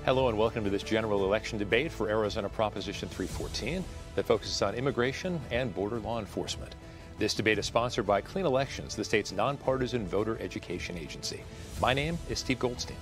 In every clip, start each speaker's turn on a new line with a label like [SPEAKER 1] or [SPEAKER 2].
[SPEAKER 1] Hello and welcome to this general election debate for Arizona Proposition 314 that focuses on immigration and border law enforcement. This debate is sponsored by Clean Elections, the state's nonpartisan voter education agency. My name is Steve Goldstein.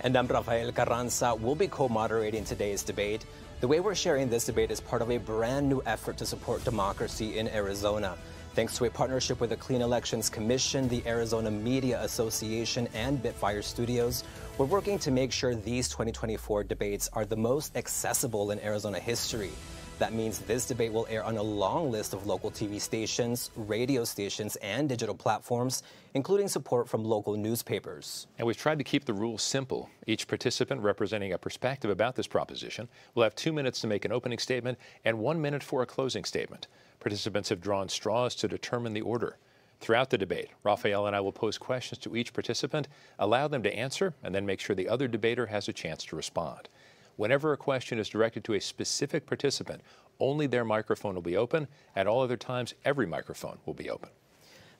[SPEAKER 2] And I'm Rafael Carranza. We'll be co-moderating today's debate. The way we're sharing this debate is part of a brand new effort to support democracy in Arizona. Thanks to a partnership with the Clean Elections Commission, the Arizona Media Association, and Bitfire Studios, we're working to make sure these 2024 debates are the most accessible in Arizona history. That means this debate will air on a long list of local TV stations, radio stations, and digital platforms, including support from local newspapers.
[SPEAKER 1] And we've tried to keep the rules simple. Each participant representing a perspective about this proposition will have 2 minutes to make an opening statement and 1 minute for a closing statement. Participants have drawn straws to determine the order. Throughout the debate, Rafael and I will pose questions to each participant, allow them to answer, and then make sure the other debater has a chance to respond. Whenever a question is directed to a specific participant, only their microphone will be open. At all other times, every microphone will be open.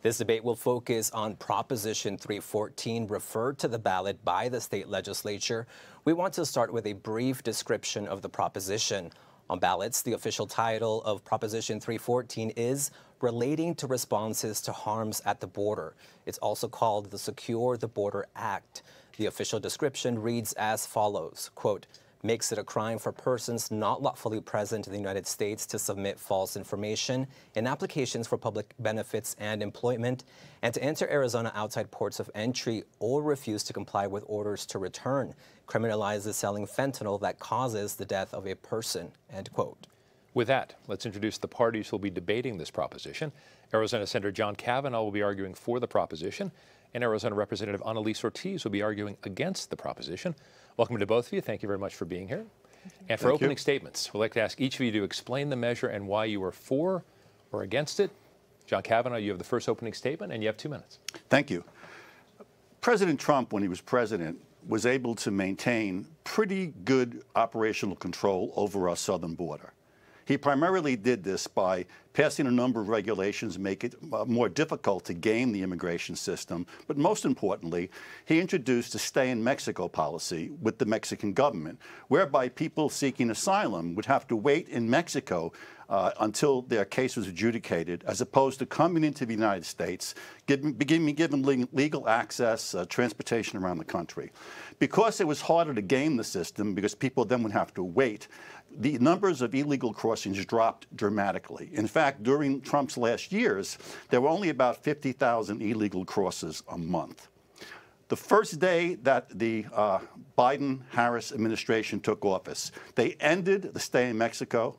[SPEAKER 2] This debate will focus on Proposition 314, referred to the ballot by the state legislature. We want to start with a brief description of the proposition. On ballots, the official title of Proposition 314 is Relating to Responses to Harms at the Border. It's also called the Secure the Border Act. The official description reads as follows, quote, makes it a crime for persons not lawfully present in the United States to submit false information in applications for public benefits and employment, and to enter Arizona outside ports of entry or refuse to comply with orders to return, criminalizes selling fentanyl that causes the death of a person, end quote.
[SPEAKER 1] With that, let's introduce the parties who will be debating this proposition. Arizona Senator John Cavanaugh will be arguing for the proposition, and Arizona Representative Annalise Ortiz will be arguing against the proposition. Welcome to both of you. Thank you very much for being here. And for opening statements, we'd like to ask each of you to explain the measure and why you are for or against it. John Cavanaugh, you have the first opening statement, and you have 2 minutes.
[SPEAKER 3] Thank you. President Trump, when he was president, was able to maintain pretty good operational control over our southern border. He primarily did this by passing a number of regulations, make it more difficult to game the immigration system. But most importantly, he introduced a stay in Mexico policy with the Mexican government, whereby people seeking asylum would have to wait in Mexico until their case was adjudicated, as opposed to coming into the United States, being given legal access, transportation around the country. Because it was harder to game the system, because people then would have to wait, the numbers of illegal crossings dropped dramatically. In fact, during Trump's last years, there were only about 50,000 illegal crosses a month. The first day that the Biden-Harris administration took office, they ended the stay in Mexico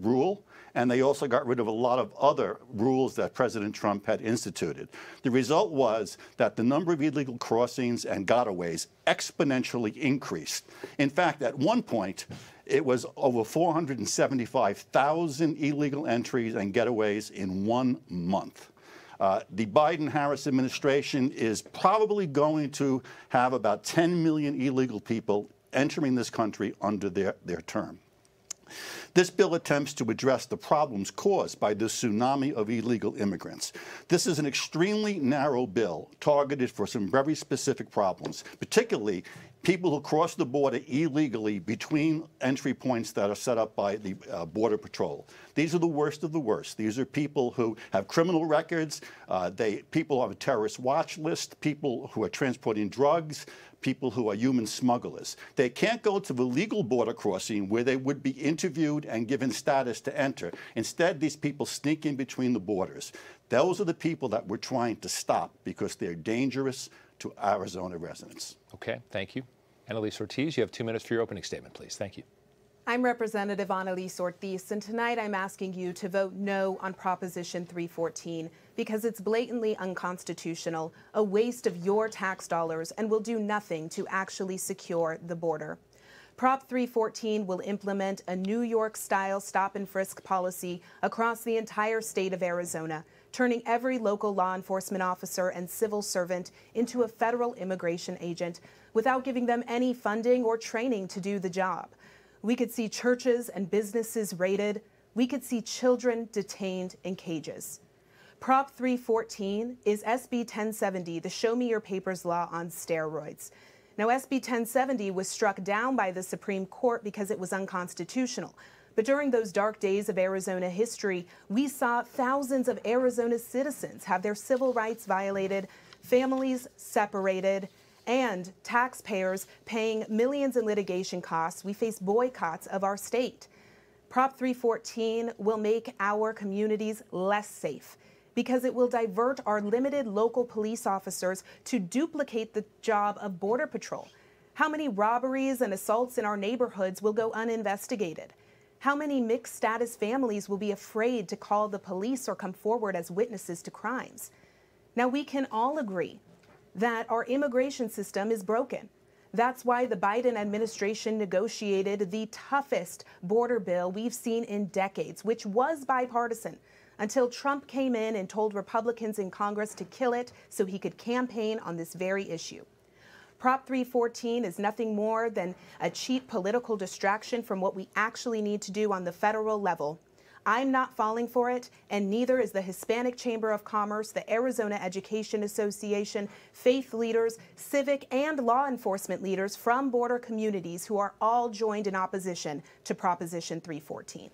[SPEAKER 3] rule, and they also got rid of a lot of other rules that President Trump had instituted. The result was that the number of illegal crossings and gotaways exponentially increased. In fact, at one point, it was over 475,000 illegal entries and getaways in 1 month. The Biden-Harris administration is probably going to have about 10 million illegal people entering this country under their term. This bill attempts to address the problems caused by this tsunami of illegal immigrants. This is an extremely narrow bill targeted for some very specific problems, particularly people who cross the border illegally between entry points that are set up by the Border Patrol. These are the worst of the worst. These are people who have criminal records, people on a terrorist watch list, people who are transporting drugs, people who are human smugglers. They can't go to the legal border crossing where they would be interviewed and given status to enter. Instead, these people sneak in between the borders. Those are the people that we're trying to stop because they're dangerous to Arizona residents.
[SPEAKER 1] Okay, thank you. Annalise Ortiz, you have 2 minutes for your opening statement, please. Thank you.
[SPEAKER 4] I'm Representative Annalise Ortiz, and tonight I'm asking you to vote no on Proposition 314 because it's blatantly unconstitutional, a waste of your tax dollars, and will do nothing to actually secure the border. Prop 314 will implement a New York-style stop-and-frisk policy across the entire state of Arizona, turning every local law enforcement officer and civil servant into a federal immigration agent without giving them any funding or training to do the job. We could see churches and businesses raided. We could see children detained in cages. Prop 314 is SB 1070, the Show Me Your Papers law on steroids. Now, SB 1070 was struck down by the Supreme Court because it was unconstitutional. But during those dark days of Arizona history, we saw thousands of Arizona citizens have their civil rights violated, families separated, and taxpayers paying millions in litigation costs. We face boycotts of our state. Prop 314 will make our communities less safe because it will divert our limited local police officers to duplicate the job of Border Patrol. How many robberies and assaults in our neighborhoods will go uninvestigated? How many mixed status families will be afraid to call the police or come forward as witnesses to crimes? Now, we can all agree that our immigration system is broken. That's why the Biden administration negotiated the toughest border bill we've seen in decades, which was bipartisan, until Trump came in and told Republicans in Congress to kill it so he could campaign on this very issue. Prop 314 is nothing more than a cheap political distraction from what we actually need to do on the federal level. I'm not falling for it, and neither is the Hispanic Chamber of Commerce, the Arizona Education Association, faith leaders, civic and law enforcement leaders from border communities who are all joined in opposition to Proposition 314.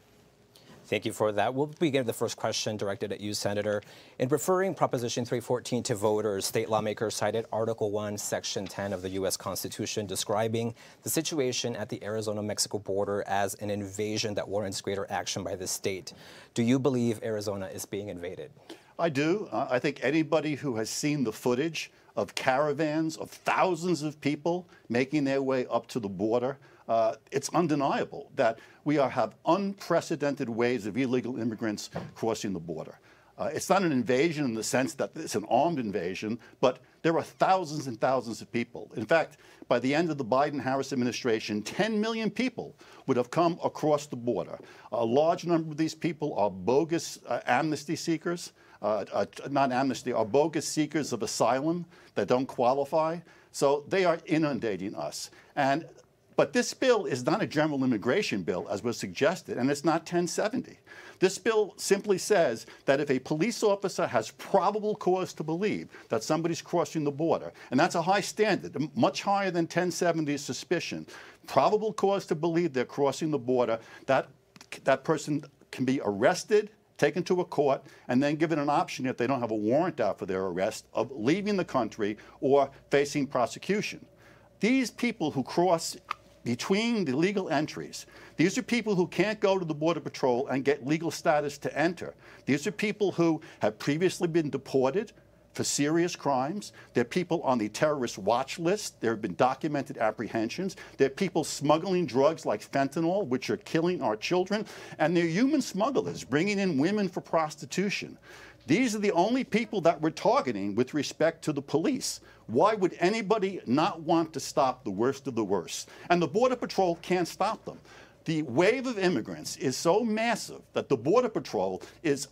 [SPEAKER 2] Thank you for that. We'll begin with the first question directed at you, Senator. In referring Proposition 314 to voters, state lawmakers cited Article 1, Section 10 of the U.S. Constitution, describing the situation at the Arizona-Mexico border as an invasion that warrants greater action by the state. Do you believe Arizona is being invaded?
[SPEAKER 3] I do. I think anybody who has seen the footage of caravans of thousands of people making their way up to the border, it's undeniable that we have unprecedented waves of illegal immigrants crossing the border. It's not an invasion in the sense that it's an armed invasion, but there are thousands and thousands of people. In fact, by the end of the Biden-Harris administration, 10 million people would have come across the border. A large number of these people are bogus amnesty seekers, not amnesty, are bogus seekers of asylum that don't qualify. So they are inundating us. But this bill is not a general immigration bill, as was suggested, and it's not 1070. This bill simply says that if a police officer has probable cause to believe that somebody's crossing the border, and that's a high standard, much higher than 1070's suspicion, probable cause to believe they're crossing the border, that person can be arrested, taken to a court, and then given an option, if they don't have a warrant out for their arrest, of leaving the country or facing prosecution. These people who cross between the legal entries, these are people who can't go to the Border Patrol and get legal status to enter. These are people who have previously been deported for serious crimes. They're people on the terrorist watch list. There have been documented apprehensions. They're people smuggling drugs like fentanyl, which are killing our children. And they're human smugglers, bringing in women for prostitution. These are the only people that we're targeting with respect to the police. Why would anybody not want to stop the worst of the worst? And the Border Patrol can't stop them. The wave of immigrants is so massive that the Border Patrol is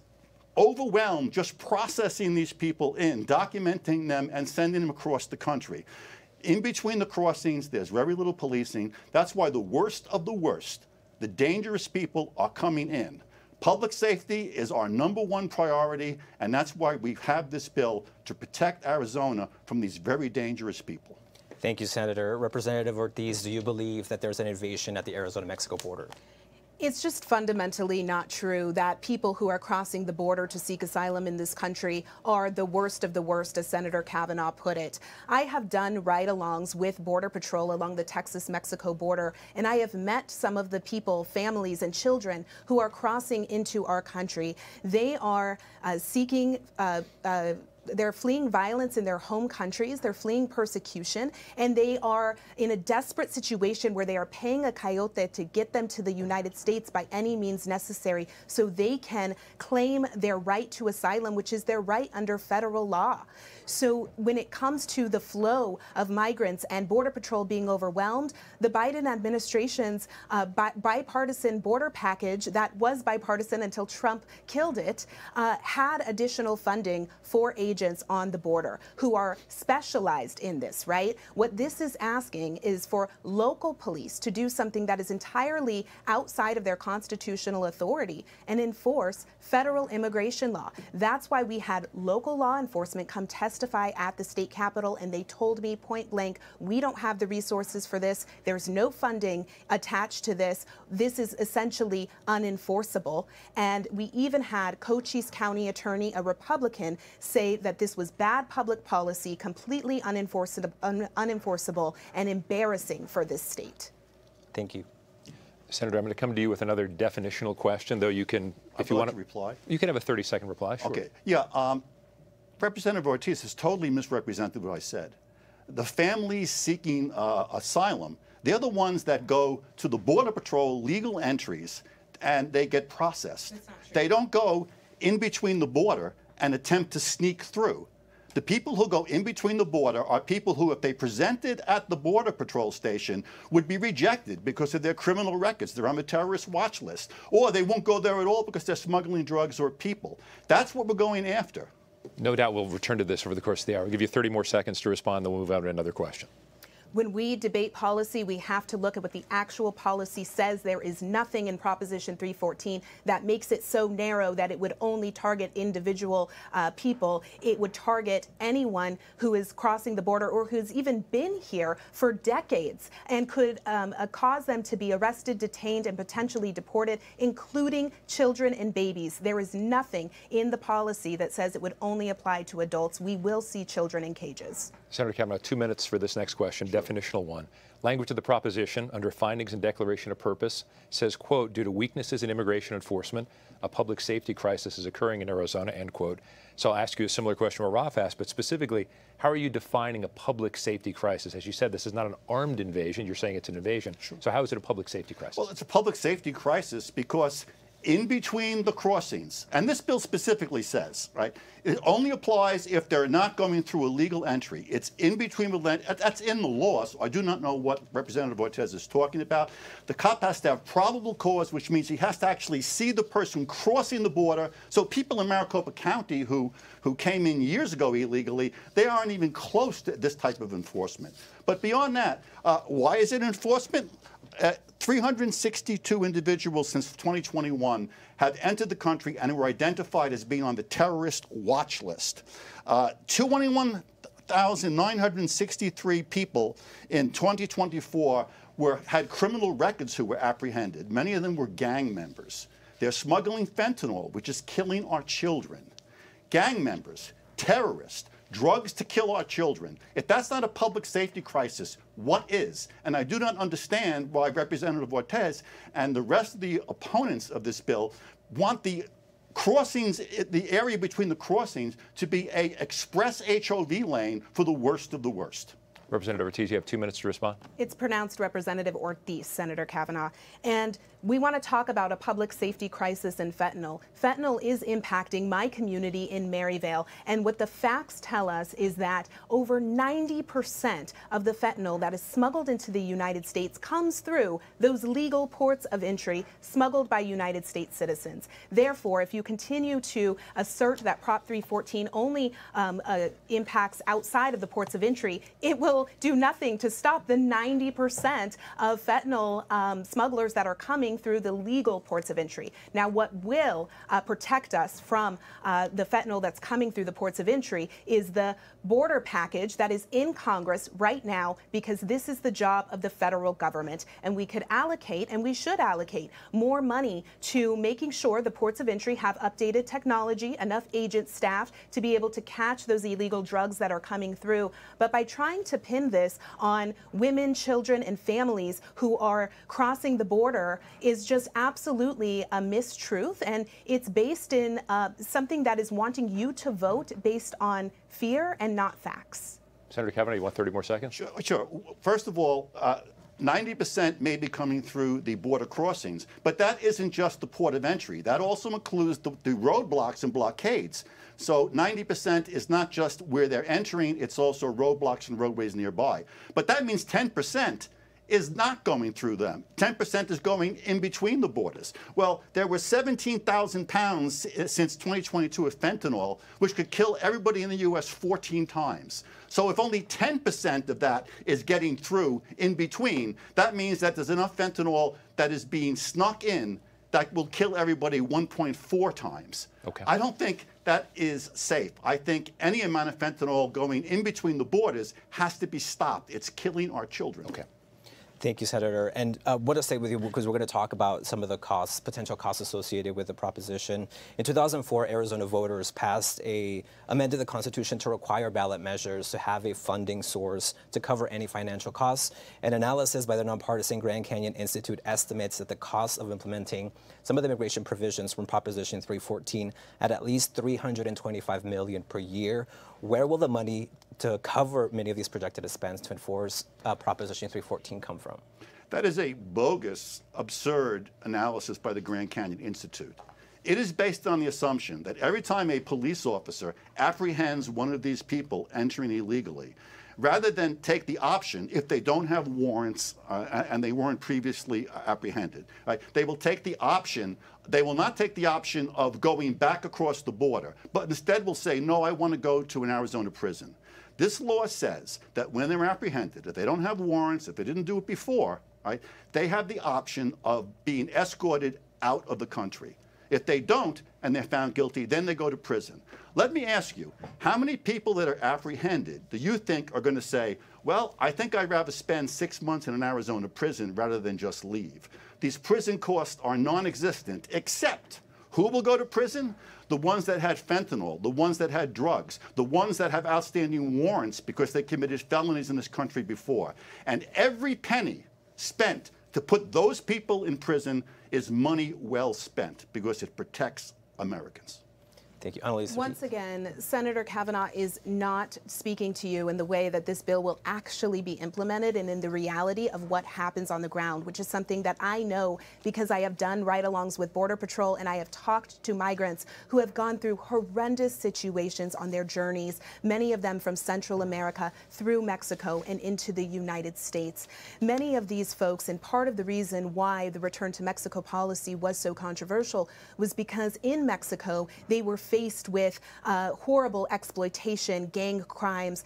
[SPEAKER 3] overwhelmed just processing these people in, documenting them, and sending them across the country. In between the crossings, there's very little policing. That's why the worst of the worst, the dangerous people, are coming in. Public safety is our #1 priority, and that's why we have this bill to protect Arizona from these very dangerous people.
[SPEAKER 2] Thank you, Senator. Representative Ortiz, do you believe that there's an invasion at the Arizona-Mexico border?
[SPEAKER 4] It's just fundamentally not true that people who are crossing the border to seek asylum in this country are the worst of the worst, as Senator Kavanaugh put it. I have done ride-alongs with Border Patrol along the Texas-Mexico border, and I have met some of the people, families and children who are crossing into our country. They are they're fleeing violence in their home countries, they're fleeing persecution, and they are in a desperate situation where they are paying a coyote to get them to the United States by any means necessary so they can claim their right to asylum, which is their right under federal law. So when it comes to the flow of migrants and Border Patrol being overwhelmed, the Biden administration's bipartisan border package that was bipartisan until Trump killed it had additional funding for agencies agents on the border who are specialized in this, right? What this is asking is for local police to do something that is entirely outside of their constitutional authority and enforce federal immigration law. That's why we had local law enforcement come testify at the state capitol, and they told me point blank, we don't have the resources for this. There's no funding attached to this. This is essentially unenforceable. And we even had Cochise County Attorney, a Republican, say that this was bad public policy, completely unenforceable and embarrassing for this state.
[SPEAKER 2] Thank you.
[SPEAKER 1] Senator, I'm going to come to you with another definitional question, though you can, if you want to
[SPEAKER 3] reply.
[SPEAKER 1] You can have a 30-second reply. Sure.
[SPEAKER 3] Okay. Yeah. Representative Ortiz has totally misrepresented what I said. The families seeking asylum, they're the ones that go to the Border Patrol legal entries and they get processed.
[SPEAKER 4] That's not true.
[SPEAKER 3] They don't go in between the border and attempt to sneak through. The people who go in between the border are people who, if they presented at the Border Patrol station, would be rejected because of their criminal records. They're on the terrorist watch list. Or they won't go there at all because they're smuggling drugs or people. That's what we're going after.
[SPEAKER 1] No doubt we'll return to this over the course of the hour. I'll give you 30 more seconds to respond, then we'll move on to another question.
[SPEAKER 4] When we debate policy, we have to look at what the actual policy says. There is nothing in Proposition 314 that makes it so narrow that it would only target individual people. It would target anyone who is crossing the border or who's even been here for decades and could cause them to be arrested, detained, and potentially deported, including children and babies. There is nothing in the policy that says it would only apply to adults. We will see children in cages.
[SPEAKER 1] Senator Kavanaugh, 2 minutes for this next question. Sure. Definitional one. Language of the proposition under findings and declaration of purpose says, quote, due to weaknesses in immigration enforcement, a public safety crisis is occurring in Arizona, end quote. So I'll ask you a similar question what Ralph asked, but specifically, how are you defining a public safety crisis? As you said, this is not an armed invasion. You're saying it's an invasion. Sure. So how is it a public safety crisis?
[SPEAKER 3] Well, it's a public safety crisis because in between the crossings, and this bill specifically says, right, it only applies if they're not going through a legal entry. It's in between the land. That's in the law, so I do not know what Representative Ortiz is talking about. The cop has to have probable cause, which means he has to actually see the person crossing the border. So people in Maricopa County who came in years ago illegally, they aren't even close to this type of enforcement. But beyond that, why is it enforcement? 362 individuals since 2021 have entered the country and were identified as being on the terrorist watch list. 21,963 people in 2024 had criminal records who were apprehended. Many of them were gang members. They're smuggling fentanyl, which is killing our children. Gang members, terrorists, drugs to kill our children. If that's not a public safety crisis, what is? And I do not understand why Representative Ortiz and the rest of the opponents of this bill want the crossings, the area between the crossings, to be an express HOV lane for the worst of the worst.
[SPEAKER 1] Representative Ortiz, you have 2 minutes to respond.
[SPEAKER 4] It's pronounced Representative Ortiz, Senator Kavanaugh. And we want to talk about a public safety crisis in fentanyl. Fentanyl is impacting my community in Maryvale. And what the facts tell us is that over 90% of the fentanyl that is smuggled into the United States comes through those legal ports of entry smuggled by United States citizens. Therefore, if you continue to assert that Prop 314 only impacts outside of the ports of entry, it will do nothing to stop the 90% of fentanyl smugglers that are coming through the legal ports of entry. Now, what will protect us from the fentanyl that's coming through the ports of entry is the border package that is in Congress right now, because this is the job of the federal government. And we could allocate, and we should allocate, more money to making sure the ports of entry have updated technology, enough agent staff to be able to catch those illegal drugs that are coming through. But by trying to pin this on women, children, and families who are crossing the border is just absolutely a mistruth, and it's based in something that is wanting you to vote based on fear and not facts.
[SPEAKER 1] Senator Kavanaugh, you want 30 more seconds?
[SPEAKER 3] Sure. First of all, 90% may be coming through the border crossings, but that isn't just the port of entry. That also includes the roadblocks and blockades. So 90% is not just where they're entering, it's also roadblocks and roadways nearby. But that means 10% is not going through them. 10% is going in between the borders. Well, there were 17,000 pounds since 2022 of fentanyl, which could kill everybody in the U.S. 14 times. So if only 10% of that is getting through in between, that means that there's enough fentanyl that is being snuck in that will kill everybody 1.4 times.
[SPEAKER 1] Okay.
[SPEAKER 3] I don't think that is safe. I think any amount of fentanyl going in between the borders has to be stopped. It's killing our children.
[SPEAKER 1] Okay.
[SPEAKER 2] Thank you, Senator. And what to say with you, because we're going to talk about some of the costs, potential costs associated with the proposition. In 2004, Arizona voters amended the Constitution to require ballot measures to have a funding source to cover any financial costs. An analysis by the nonpartisan Grand Canyon Institute estimates that the cost of implementing some of the immigration provisions from Proposition 314 at least $325 million per year. Where will the money to cover many of these projected expenses to enforce Proposition 314 come from?
[SPEAKER 3] That is a bogus, absurd analysis by the Grand Canyon Institute. It is based on the assumption that every time a police officer apprehends one of these people entering illegally, rather than take the option, if they don't have warrants and they weren't previously apprehended, right, they will take the option. They will not take the option of going back across the border, but instead will say, no, I want to go to an Arizona prison. This law says that when they're apprehended, if they don't have warrants, if they didn't do it before, right, they have the option of being escorted out of the country. If they don't and they're found guilty, then they go to prison. Let me ask you, how many people that are apprehended do you think are going to say, well, I think I'd rather spend 6 months in an Arizona prison rather than just leave? These prison costs are non-existent, except who will go to prison? The ones that had fentanyl, the ones that had drugs, the ones that have outstanding warrants because they committed felonies in this country before. And every penny spent to put those people in prison is money well spent because it protects Americans.
[SPEAKER 2] Thank you. Annalise.
[SPEAKER 4] Once again, Senator Kavanaugh is not speaking to you in the way that this bill will actually be implemented and in the reality of what happens on the ground, which is something that I know because I have done ride-alongs with Border Patrol and I have talked to migrants who have gone through horrendous situations on their journeys, many of them from Central America through Mexico and into the United States. Many of these folks, and part of the reason why the return to Mexico policy was so controversial was because in Mexico, they were faced with horrible exploitation, gang crimes,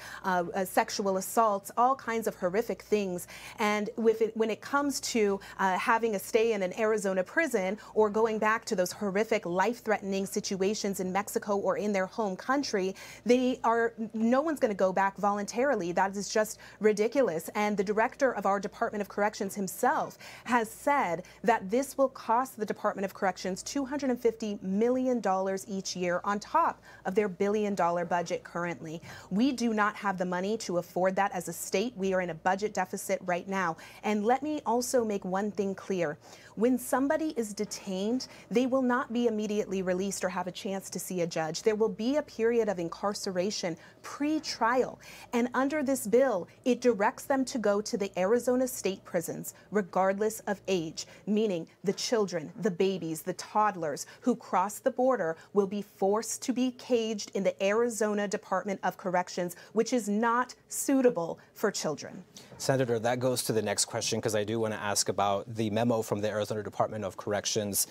[SPEAKER 4] sexual assaults, all kinds of horrific things. And when it comes to having a stay in an Arizona prison or going back to those horrific, life-threatening situations in Mexico or in their home country, no one's going to go back voluntarily. That is just ridiculous. And the director of our Department of Corrections himself has said that this will cost the Department of Corrections $250 million each year on top of their billion-dollar budget currently. We do not have the money to afford that as a state. We are in a budget deficit right now. And let me also make one thing clear. When somebody is detained, they will not be immediately released or have a chance to see a judge. There will be a period of incarceration pre-trial. And under this bill, it directs them to go to the Arizona state prisons, regardless of age, meaning the children, the babies, the toddlers who cross the border will be forced to be caged in the Arizona Department of Corrections, which is not suitable for children.
[SPEAKER 2] Senator, that goes to the next question, because I do want to ask about the memo from the Arizona Department of Corrections.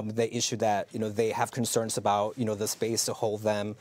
[SPEAKER 2] They issued that, they have concerns about, the space to hold them,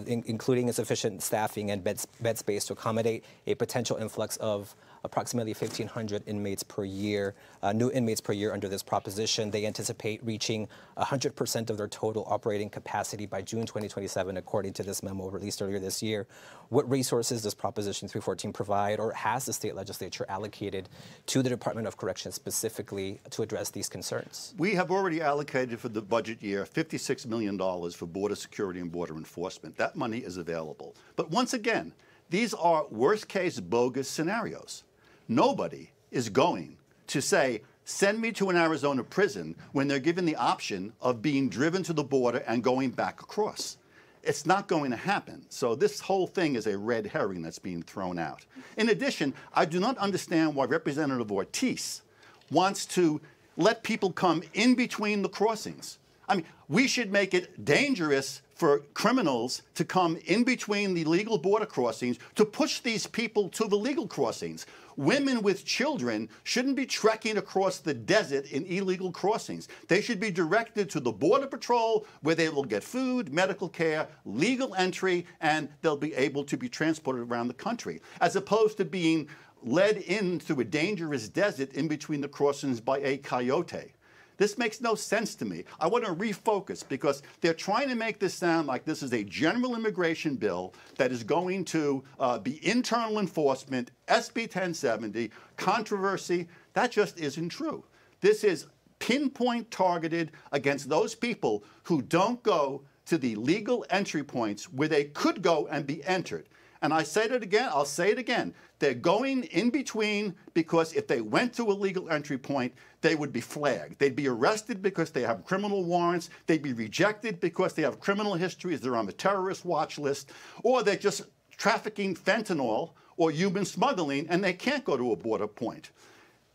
[SPEAKER 2] including insufficient staffing and bed space to accommodate a potential influx of approximately 1,500 inmates per year, new inmates per year under this proposition. They anticipate reaching 100% of their total operating capacity by June 2027, according to this memo released earlier this year. What resources does Proposition 314 provide, or has the state legislature allocated to the Department of Corrections specifically to address these concerns?
[SPEAKER 3] We have already allocated for the budget year $56 million for border security and border enforcement. That money is available. But once again, these are worst-case bogus scenarios. Nobody is going to say, send me to an Arizona prison when they're given the option of being driven to the border and going back across. It's not going to happen. So this whole thing is a red herring that's being thrown out. In addition, I do not understand why Representative Ortiz wants to let people come in between the crossings. I mean, we should make it dangerous for criminals to come in between the legal border crossings to push these people to the legal crossings. Women with children shouldn't be trekking across the desert in illegal crossings. They should be directed to the Border Patrol, where they will get food, medical care, legal entry, and they'll be able to be transported around the country, as opposed to being led into a dangerous desert in between the crossings by a coyote. This makes no sense to me. I want to refocus, because they're trying to make this sound like this is a general immigration bill that is going to be internal enforcement, SB 1070, controversy. That just isn't true. This is pinpoint targeted against those people who don't go to the legal entry points where they could go and be entered. And I said it again, I'll say it again. They're going in between because if they went to a legal entry point, they would be flagged. They'd be arrested because they have criminal warrants. They'd be rejected because they have criminal histories. They're on the terrorist watch list. Or they're just trafficking fentanyl or human smuggling, and they can't go to a border point.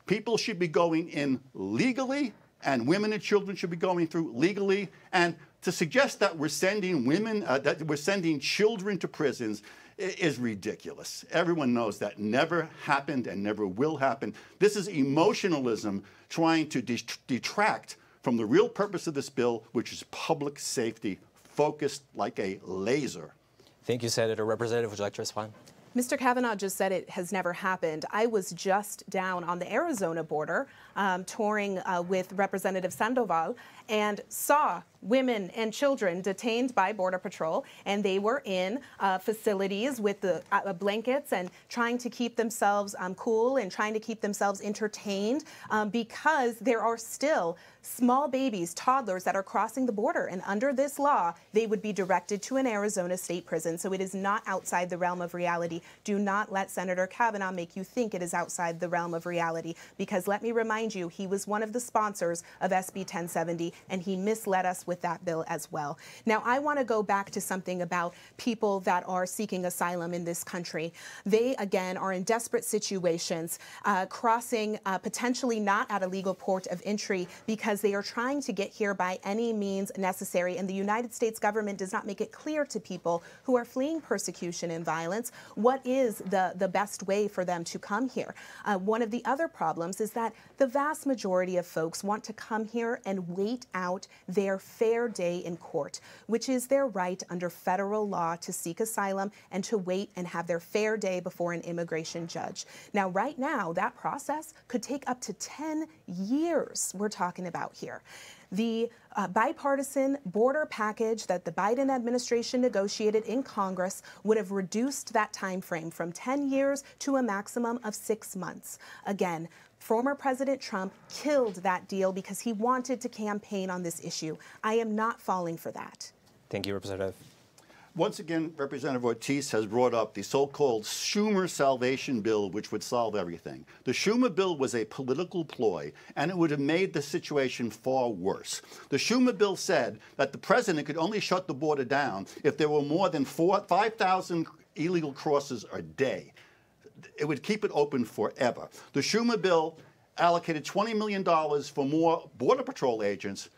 [SPEAKER 3] People should be going in legally, and women and children should be going through legally. And to suggest that we're sending women, that we're sending children to prisons is ridiculous. Everyone knows that never happened and never will happen. This is emotionalism trying to detract from the real purpose of this bill, which is public safety, focused like a laser.
[SPEAKER 2] Thank you, Senator. Representative, would you like to respond?
[SPEAKER 4] Mr. Kavanaugh just said it has never happened. I was just down on the Arizona border touring with Representative Sandoval and saw women and children detained by Border Patrol, and they were in facilities with the blankets and trying to keep themselves cool and trying to keep themselves entertained because there are still small babies, toddlers that are crossing the border. And under this law, they would be directed to an Arizona state prison. So it is not outside the realm of reality. Do not let Senator Kavanaugh make you think it is outside the realm of reality, because let me remind you, he was one of the sponsors of SB 1070, and he misled us with that bill as well. Now, I want to go back to something about people that are seeking asylum in this country. They, again, are in desperate situations, crossing potentially not at a legal port of entry because they are trying to get here by any means necessary. And the United States government does not make it clear to people who are fleeing persecution and violence what is the best way for them to come here. One of the other problems is that the vast majority of folks want to come here and wait out their fair day in court, which is their right under federal law to seek asylum and to wait and have their fair day before an immigration judge. Now, right now, that process could take up to 10 years we're talking about here. The bipartisan border package that the Biden administration negotiated in Congress would have reduced that time frame from 10 years to a maximum of 6 months. Again, former President Trump killed that deal because he wanted to campaign on this issue. I am not falling for that.
[SPEAKER 2] Thank you, Representative.
[SPEAKER 3] Once again, Representative Ortiz has brought up the so-called Schumer salvation bill, which would solve everything. The Schumer bill was a political ploy, and it would have made the situation far worse. The Schumer bill said that the president could only shut the border down if there were more than 5,000 illegal crosses a day. It would keep it open forever. The Schumer bill allocated $20 million for more Border Patrol agents,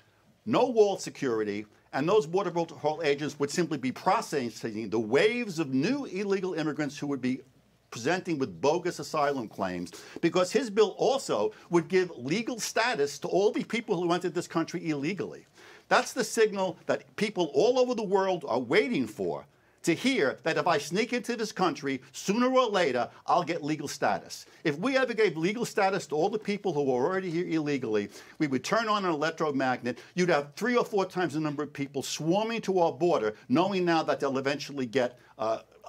[SPEAKER 3] no wall security, and those Border Patrol agents would simply be processing the waves of new illegal immigrants who would be presenting with bogus asylum claims, because his bill also would give legal status to all the people who entered this country illegally. That's the signal that people all over the world are waiting for, to hear that if I sneak into this country, sooner or later, I'll get legal status. If we ever gave legal status to all the people who are already here illegally, we would turn on an electromagnet. You'd have 3 or 4 times the number of people swarming to our border, knowing now that they'll eventually get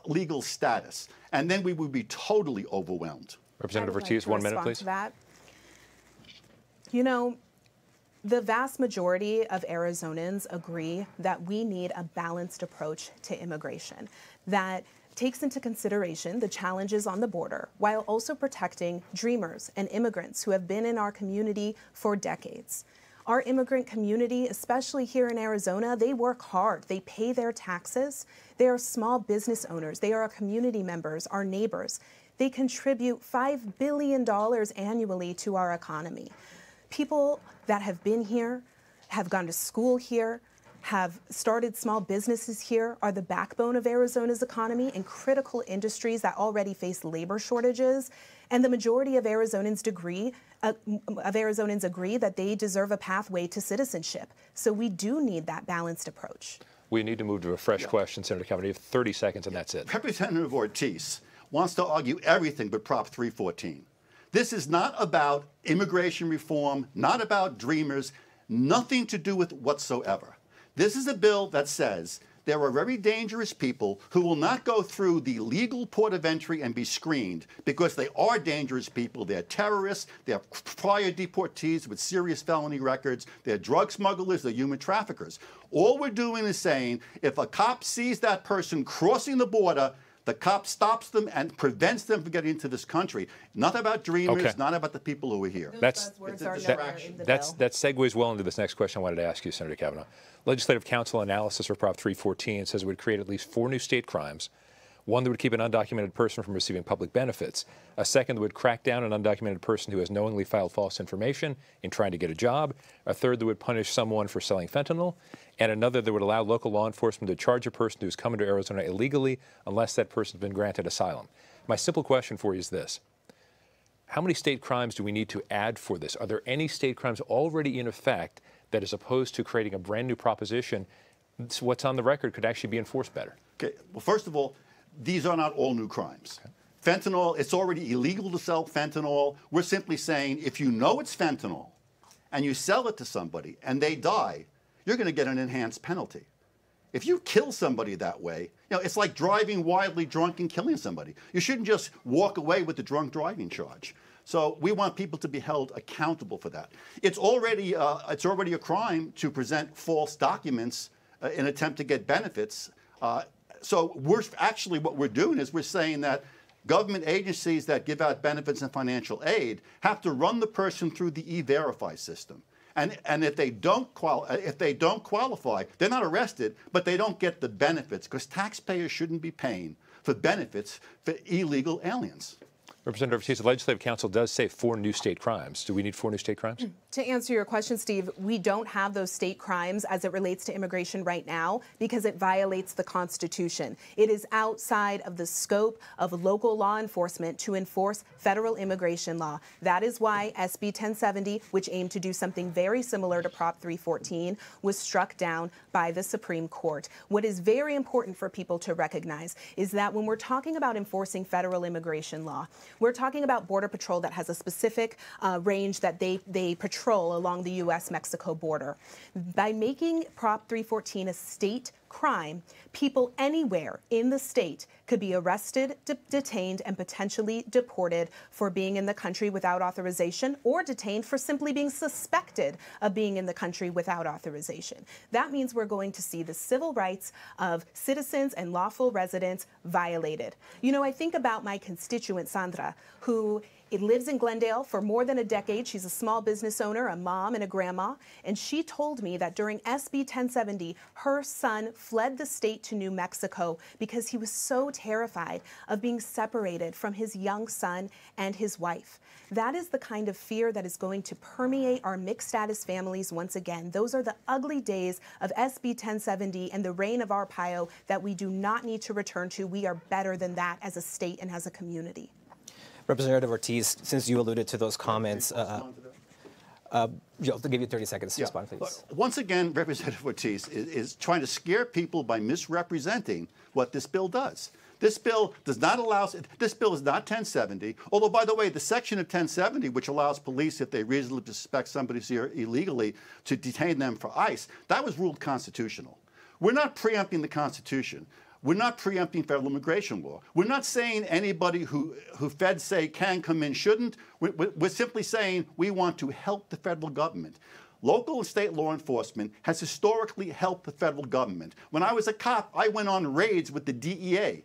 [SPEAKER 3] legal status. And then we would be totally overwhelmed.
[SPEAKER 1] Representative Ortiz, 1 minute, please.
[SPEAKER 4] To that. You know, the vast majority of Arizonans agree that we need a balanced approach to immigration that takes into consideration the challenges on the border while also protecting dreamers and immigrants who have been in our community for decades. Our immigrant community, especially here in Arizona, they work hard. They pay their taxes. They are small business owners. They are our community members, our neighbors. They contribute $5 billion annually to our economy. People that have been here, have gone to school here, have started small businesses here, are the backbone of Arizona's economy and critical industries that already face labor shortages. And the majority of Arizonans agree that they deserve a pathway to citizenship. So we do need that balanced approach.
[SPEAKER 1] We need to move to a fresh question, Senator Kavanaugh. You have 30 seconds, and that's it.
[SPEAKER 3] Representative Ortiz wants to argue everything but Prop 314. This is not about immigration reform, not about dreamers, nothing to do with whatsoever. This is a bill that says there are very dangerous people who will not go through the legal port of entry and be screened because they are dangerous people. They're terrorists. They're prior deportees with serious felony records. They're drug smugglers. They're human traffickers. All we're doing is saying if a cop sees that person crossing the border, the cop stops them and prevents them from getting into this country. Not about dreamers, not about the people who are here.
[SPEAKER 4] That
[SPEAKER 1] segues well into this next question I wanted to ask you, Senator Kavanaugh. Legislative Council analysis for Prop 314 says it would create at least 4 new state crimes. One that would keep an undocumented person from receiving public benefits. A second that would crack down an undocumented person who has knowingly filed false information in trying to get a job. A third that would punish someone for selling fentanyl. And another that would allow local law enforcement to charge a person who's come into Arizona illegally unless that person's been granted asylum. My simple question for you is this. How many state crimes do we need to add for this? Are there any state crimes already in effect that, as opposed to creating a brand new proposition, what's on the record could actually be enforced better?
[SPEAKER 3] Okay. Well, first of all, these are not all new crimes. Okay. Fentanyl, it's already illegal to sell fentanyl. We're simply saying if you know it's fentanyl and you sell it to somebody and they die, you're going to get an enhanced penalty. If you kill somebody that way, it's like driving wildly drunk and killing somebody. You shouldn't just walk away with the drunk driving charge. So we want people to be held accountable for that. It's already a crime to present false documents in an attempt to get benefits. So what we're doing is we're saying that government agencies that give out benefits and financial aid have to run the person through the E-Verify system. And if they don't qualify, they're not arrested, but they don't get the benefits because taxpayers shouldn't be paying for benefits for illegal aliens.
[SPEAKER 1] Representative Ortiz, the Legislative Council does say 4 new state crimes. Do we need 4 new state crimes?
[SPEAKER 4] To answer your question, Steve, we don't have those state crimes as it relates to immigration right now because it violates the Constitution. It is outside of the scope of local law enforcement to enforce federal immigration law. That is why SB 1070, which aimed to do something very similar to Prop 314, was struck down by the Supreme Court. What is very important for people to recognize is that when we're talking about enforcing federal immigration law, we're talking about Border Patrol that has a specific range that they patrol along the U.S.-Mexico border. By making Prop 314 a state crime, people anywhere in the state could be arrested, detained, and potentially deported for being in the country without authorization or detained for simply being suspected of being in the country without authorization. That means we're going to see the civil rights of citizens and lawful residents violated. I think about my constituent, Sandra, who lives in Glendale for more than a decade. She's a small business owner, a mom, and a grandma. And she told me that during SB 1070, her son fled the state to New Mexico because he was so terrified of being separated from his young son and his wife. That is the kind of fear that is going to permeate our mixed status families once again. Those are the ugly days of SB 1070 and the reign of Arpaio that we do not need to return to. We are better than that as a state and as a community.
[SPEAKER 2] Representative Ortiz, since you alluded to those comments, I'll give you 30 seconds to respond, please.
[SPEAKER 3] Once again, Representative Ortiz is trying to scare people by misrepresenting what this bill does. This bill does not allow, this bill is not 1070, although, by the way, the section of 1070, which allows police, if they reasonably suspect somebody's here illegally, to detain them for ICE, that was ruled constitutional. We're not preempting the Constitution. We're not preempting federal immigration law. We're not saying anybody who feds say can come in shouldn't. We're simply saying we want to help the federal government. Local and state law enforcement has historically helped the federal government. When I was a cop, I went on raids with the DEA.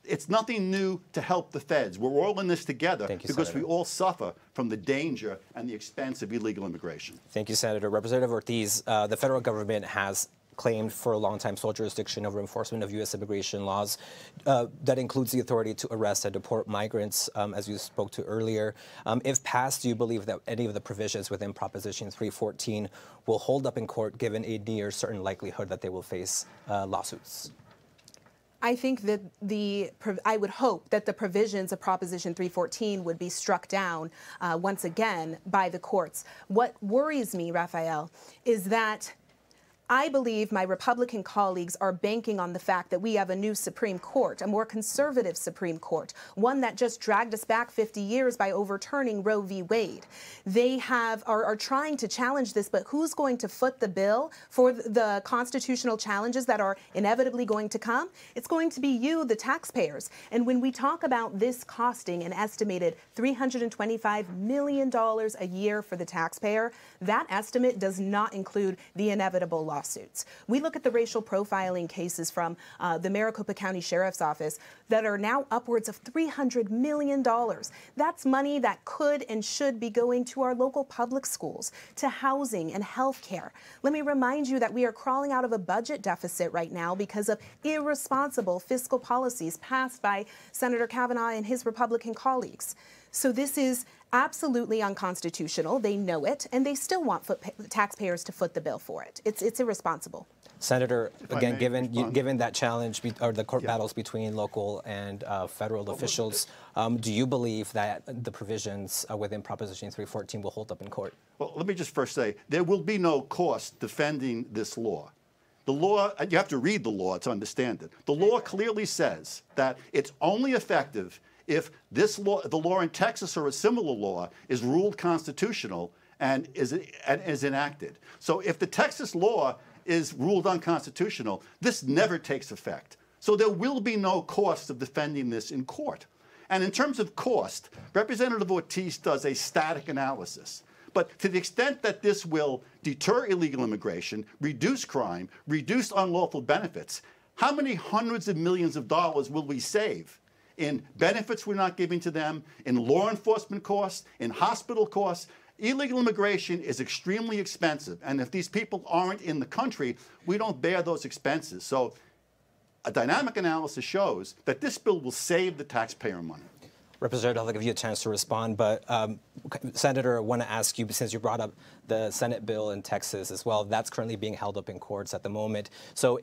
[SPEAKER 3] It's nothing new to help the feds. We're all in this together because we all suffer from the danger and the expense of illegal immigration.
[SPEAKER 2] Thank you, Senator. Representative Ortiz, the federal government has claimed for a long time sole jurisdiction over enforcement of U.S. immigration laws. That includes the authority to arrest and deport migrants, as you spoke to earlier. If passed, do you believe that any of the provisions within Proposition 314 will hold up in court, given a near certain likelihood that they will face lawsuits?
[SPEAKER 4] I think that I would hope that the provisions of Proposition 314 would be struck down once again by the courts. What worries me, Rafael, is that I believe my Republican colleagues are banking on the fact that we have a new Supreme Court, a more conservative Supreme Court, one that just dragged us back 50 years by overturning Roe v. Wade. They are trying to challenge this, but who's going to foot the bill for the constitutional challenges that are inevitably going to come? It's going to be you, the taxpayers. And when we talk about this costing an estimated $325 million a year for the taxpayer, that estimate does not include the inevitable lawsuits. We look at the racial profiling cases from the Maricopa County Sheriff's Office that are now upwards of $300 million. That's money that could and should be going to our local public schools, to housing and health care. Let me remind you that we are crawling out of a budget deficit right now because of irresponsible fiscal policies passed by Senator Kavanaugh and his Republican colleagues. So this is absolutely unconstitutional. They know it, and they still want taxpayers to foot the bill for it. It's irresponsible.
[SPEAKER 2] Senator, again, given that challenge or the court battles between local and federal officials, do you believe that the provisions within Proposition 314 will hold up in court?
[SPEAKER 3] Well, let me just first say, there will be no cost defending this law. The law, you have to read the law to understand it. The law clearly says that it's only effective if this law, the law in Texas or a similar law, is ruled constitutional and is enacted. So if the Texas law is ruled unconstitutional, this never takes effect. So there will be no cost of defending this in court. And in terms of cost, Representative Ortiz does a static analysis. But to the extent that this will deter illegal immigration, reduce crime, reduce unlawful benefits, how many hundreds of millions of dollars will we save in benefits we're not giving to them, in law enforcement costs, in hospital costs? Illegal immigration is extremely expensive, and if these people aren't in the country, we don't bear those expenses. So a dynamic analysis shows that this bill will save the taxpayer money.
[SPEAKER 2] Representative, I'll give you a chance to respond, but Senator, I want to ask you, since you brought up the Senate bill in Texas as well, that's currently being held up in courts at the moment. So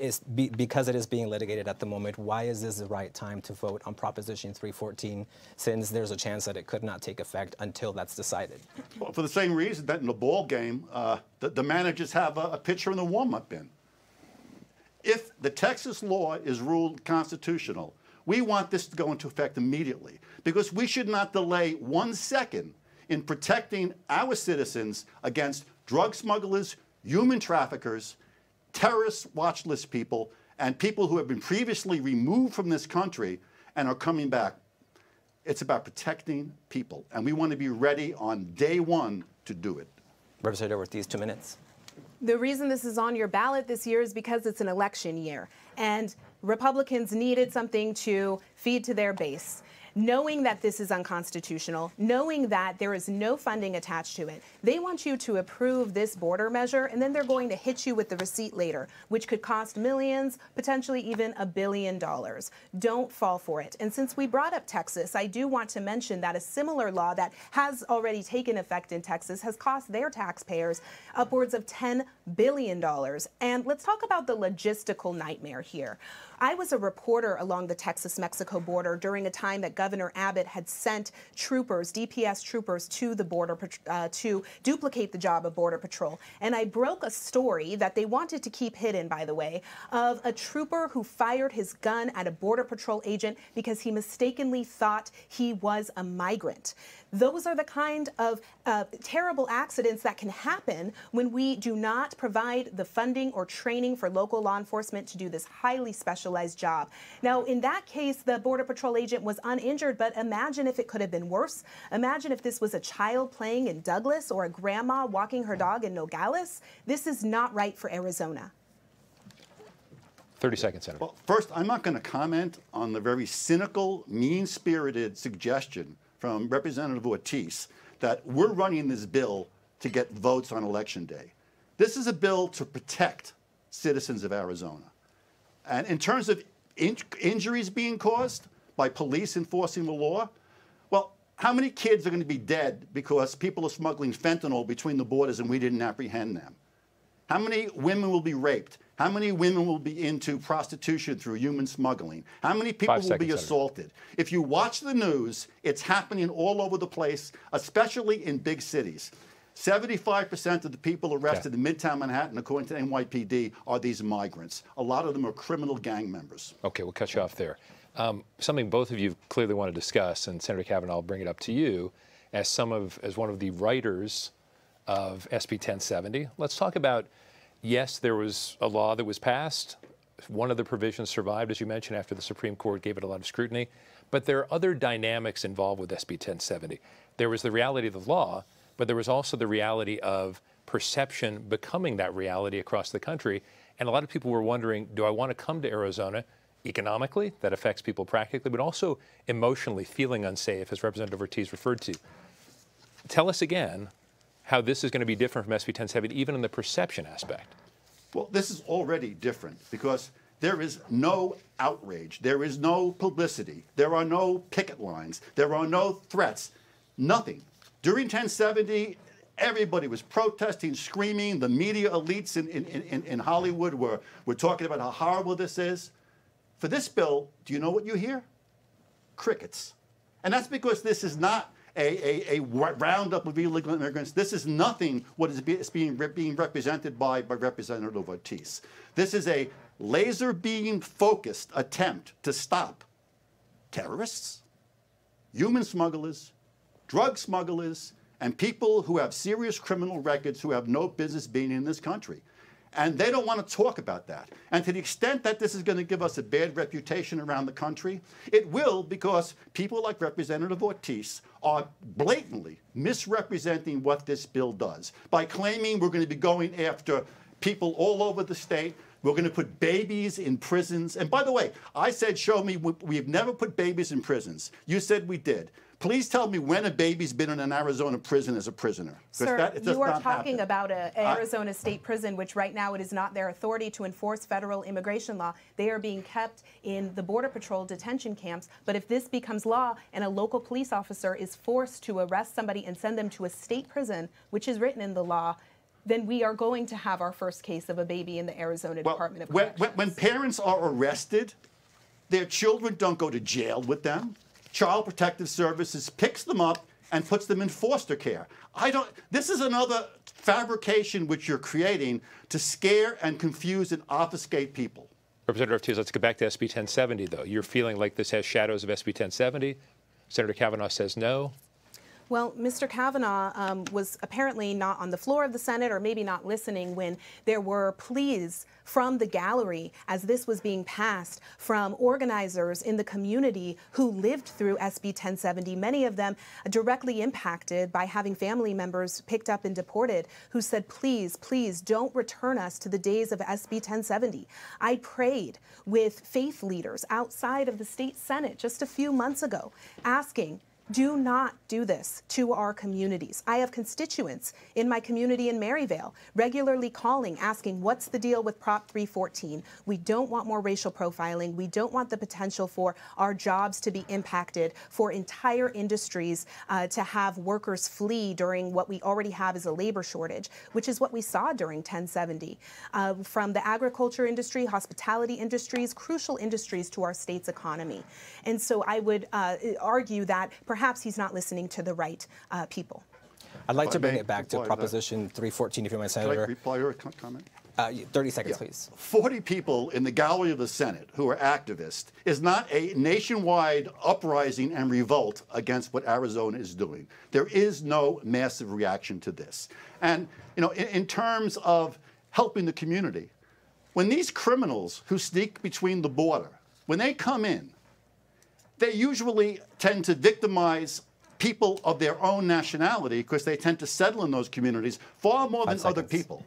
[SPEAKER 2] because it is being litigated at the moment, why is this the right time to vote on Proposition 314, since there's a chance that it could not take effect until that's decided?
[SPEAKER 3] Well, for the same reason that in the ball game, the managers have a pitcher in the warm-up bin. If the Texas law is ruled constitutional, we want this to go into effect immediately, because we should not delay 1 second in protecting our citizens against drug smugglers, human traffickers, terrorist watch list people, and people who have been previously removed from this country and are coming back. It's about protecting people, and we want to be ready on day one to do it.
[SPEAKER 2] Representative Ortiz, 2 minutes.
[SPEAKER 4] The reason this is on your ballot this year is because it's an election year, and Republicans needed something to feed to their base. Knowing that this is unconstitutional, knowing that there is no funding attached to it, they want you to approve this border measure, and then they're going to hit you with the receipt later, which could cost millions, potentially even $1 billion. Don't fall for it. And since we brought up Texas, I do want to mention that a similar law that has already taken effect in Texas has cost their taxpayers upwards of $10 billion. And let's talk about the logistical nightmare here. I was a reporter along the Texas-Mexico border during a time that Governor Abbott had sent troopers, DPS troopers, to the border to duplicate the job of Border Patrol. And I broke a story that they wanted to keep hidden, by the way, of a trooper who fired his gun at a Border Patrol agent because he mistakenly thought he was a migrant. Those are the kind of terrible accidents that can happen when we do not provide the funding or training for local law enforcement to do this highly specialized job. Now, in that case, the Border Patrol agent was uninjured, but imagine if it could have been worse. Imagine if this was a child playing in Douglas or a grandma walking her dog in Nogales. This is not right for Arizona.
[SPEAKER 1] 30 seconds, Senator.
[SPEAKER 3] Well, first, I'm not going to comment on the very cynical, mean-spirited suggestion from Representative Ortiz that we're running this bill to get votes on Election Day. This is a bill to protect citizens of Arizona. And in terms of injuries being caused by police enforcing the law, well, how many kids are going to be dead because people are smuggling fentanyl between the borders and we didn't apprehend them? How many women will be raped? How many women will be into prostitution through human smuggling? How many people will be assaulted? If you watch the news, it's happening all over the place, especially in big cities. 75% of the people arrested in Midtown Manhattan, according to NYPD, are these migrants. A lot of them are criminal gang members.
[SPEAKER 1] Okay, we'll cut you off there. Something both of you clearly want to discuss, and Senator Kavanaugh, I'll bring it up to you as one of the writers of SB 1070. Let's talk about, yes, there was a law that was passed. One of the provisions survived, as you mentioned, after the Supreme Court gave it a lot of scrutiny. But there are other dynamics involved with SB 1070. There was the reality of the law, but there was also the reality of perception becoming that reality across the country. And a lot of people were wondering, do I want to come to Arizona? Economically, that affects people practically, but also emotionally feeling unsafe, as Representative Ortiz referred to. Tell us again how this is going to be different from SB 1070, even in the perception aspect.
[SPEAKER 3] Well, this is already different because there is no outrage. There is no publicity. There are no picket lines. There are no threats. Nothing. During 1070, everybody was protesting, screaming. The media elites in Hollywood were talking about how horrible this is. For this bill, do you know what you hear? Crickets. And that's because this is not a roundup of illegal immigrants. This is nothing what is being represented by Representative Ortiz. This is a laser beam focused attempt to stop terrorists, human smugglers, drug smugglers, and people who have serious criminal records who have no business being in this country. And they don't want to talk about that. And to the extent that this is going to give us a bad reputation around the country, it will, because people like Representative Ortiz are blatantly misrepresenting what this bill does by claiming we're going to be going after people all over the state. We're going to put babies in prisons. And by the way, I said, show me, we've never put babies in prisons. You said we did. Please tell me when a baby's been in an Arizona prison as a prisoner.
[SPEAKER 4] Sir, you are talking about an Arizona state prison, which right now it is not their authority to enforce federal immigration law. They are being kept in the Border Patrol detention camps. But if this becomes law and a local police officer is forced to arrest somebody and send them to a state prison, which is written in the law, then we are going to have our first case of a baby in the Arizona Department of Corrections.
[SPEAKER 3] When parents are arrested, their children don't go to jail with them. Child Protective Services picks them up and puts them in foster care. This is another fabrication which you're creating to scare and confuse and obfuscate people.
[SPEAKER 1] Representative Ortiz, let's go back to SB 1070, though. You're feeling like this has shadows of SB 1070. Senator Kavanaugh says no.
[SPEAKER 4] Well, Mr. Kavanaugh was apparently not on the floor of the Senate, or maybe not listening when there were pleas from the gallery as this was being passed from organizers in the community who lived through SB 1070, many of them directly impacted by having family members picked up and deported, who said, please, please don't return us to the days of SB 1070. I prayed with faith leaders outside of the state Senate just a few months ago, asking, do not do this to our communities. I have constituents in my community in Maryvale regularly calling, asking, what's the deal with Prop 314? We don't want more racial profiling. We don't want the potential for our jobs to be impacted, for entire industries to have workers flee during what we already have as a labor shortage, which is what we saw during 1070. From the agriculture industry, hospitality industries, crucial industries to our state's economy. And so I would argue that perhaps he's not listening to the right people.
[SPEAKER 2] I'd like to bring it back to Proposition 314, if you mind, Senator.
[SPEAKER 3] Can I reply your comment?
[SPEAKER 2] 30 seconds, please.
[SPEAKER 3] 40 people in the gallery of the Senate who are activists is not a nationwide uprising and revolt against what Arizona is doing. There is no massive reaction to this. And, you know, in terms of helping the community, when these criminals who sneak between the border, when they come in, they usually tend to victimize people of their own nationality because they tend to settle in those communities far more than other people.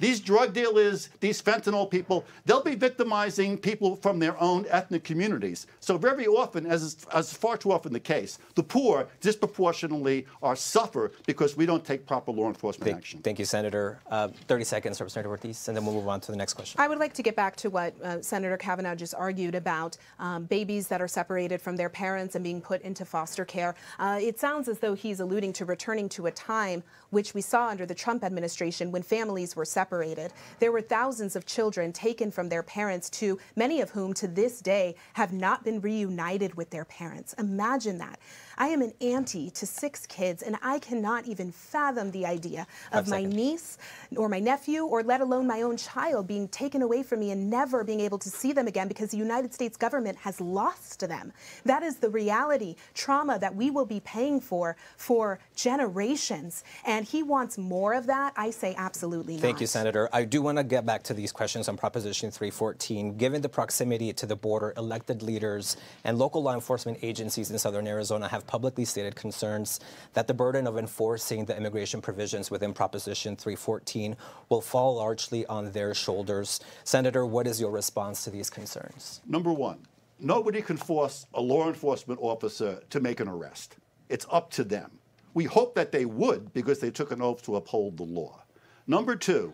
[SPEAKER 3] These drug dealers, these fentanyl people, they'll be victimizing people from their own ethnic communities. So very often, as far too often the case, the poor disproportionately suffer because we don't take proper law enforcement action.
[SPEAKER 2] Thank you, Senator. 30 seconds, Representative Ortiz, and then we'll move on to the next question.
[SPEAKER 4] I would like to get back to what Senator Kavanaugh just argued about babies that are separated from their parents and being put into foster care. It sounds as though he's alluding to returning to a time which we saw under the Trump administration when families were separated. There were thousands of children taken from their parents, to many of whom to this day have not been reunited with their parents. Imagine that. I am an auntie to 6 kids, and I cannot even fathom the idea of my niece or my nephew, or let alone my own child, being taken away from me and never being able to see them again because the United States government has lost them. That is the reality, trauma that we will be paying for generations. And he wants more of that. I say absolutely not.
[SPEAKER 2] Thank you, Senator. I do want to get back to these questions on Proposition 314. Given the proximity to the border, elected leaders and local law enforcement agencies in southern Arizona have publicly stated concerns that the burden of enforcing the immigration provisions within Proposition 314 will fall largely on their shoulders. Senator, what is your response to these concerns?
[SPEAKER 3] Number one, nobody can force a law enforcement officer to make an arrest. It's up to them. We hope that they would, because they took an oath to uphold the law. Number two,